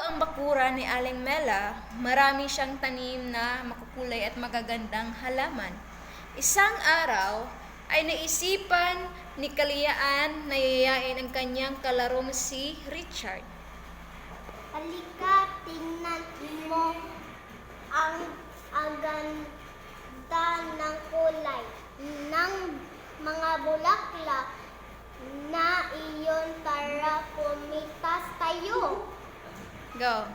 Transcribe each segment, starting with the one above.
ang bakura ni Aling Mela, marami siyang tanim na makukulay at magagandang halaman. Isang araw ay naisipan ni Kalayaan na yayain ang kanyang kalarong si Richard. Halika, tingnan mo ang ganda ng kulay ng mga bulaklak na iyon. Tara, pumitas tayo. Go.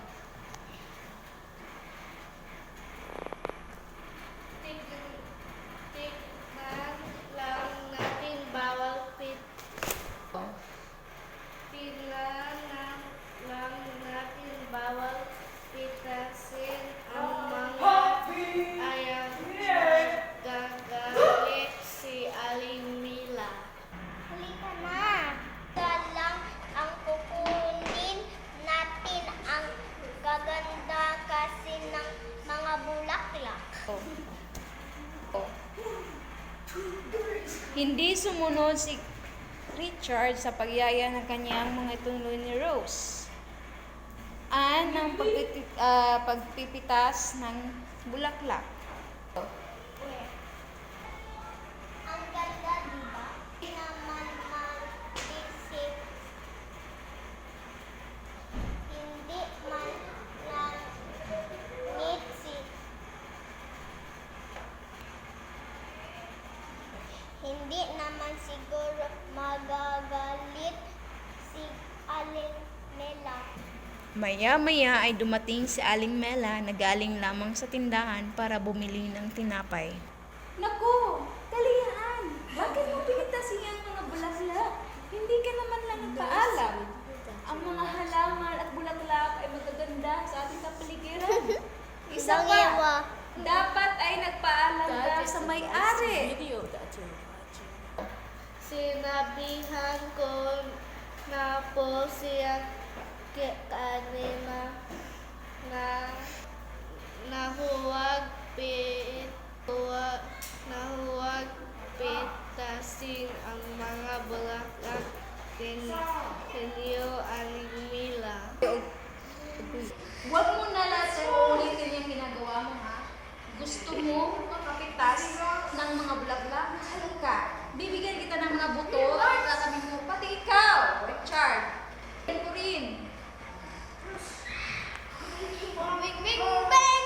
Tignan lang natin bawal pitasin ang mga ayam. Gagalit si Aling Mela. Halika na. Lang ang kukunin natin ang gaganda kasi ng mga bulaklak. Hindi sumunod si Richard sa pagyaya ng kanyang mga tuloy ni Rose. Ng pagpipitas ng bulaklak. Ang ganda, di ba? Hindi naman mag-isip. Hindi man lang ngitsi. Hindi naman siguro magagalit si Aling Mela. Maya-maya ay dumating si Aling Mela na galing lamang sa tindahan para bumili ng tinapay. Naku! Kalayaan! Bakit mo pinitasin ang mga bulaklak? Hindi ka naman lang nagpaalam. Ang mga halaman at bulaklak ay magaganda sa ating kapaligiran. Isa pa, dapat ay nagpaalam ka sa may-ari. Sinabihan ko na po siya kanina na huwag pitasin ang mga bulaklak ninyo, Aling Mela. Huwag mo na natin ulitin yung ginagawa mo, ha? Gusto mo makapitas ng mga bulaklak? Halika. Bibigyan kita ng mga buto at sasabihin mo, pati ikaw, Richard. Yan ko rin. Bing, bing, bang!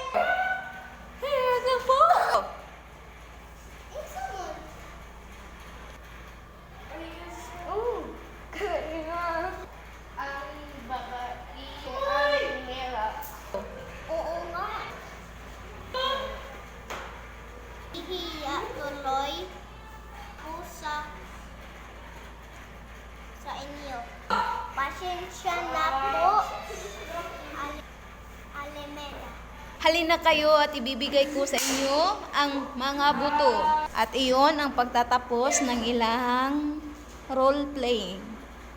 Hey, ano po? Ang babae, Aling Mela. Oo nga. Hihiya tuloy po sa inyo. Pasensya na po, Aling Mela. Halina kayo at ibibigay ko sa inyo ang mga buto. At iyon ang pagtatapos ng ilang role-playing.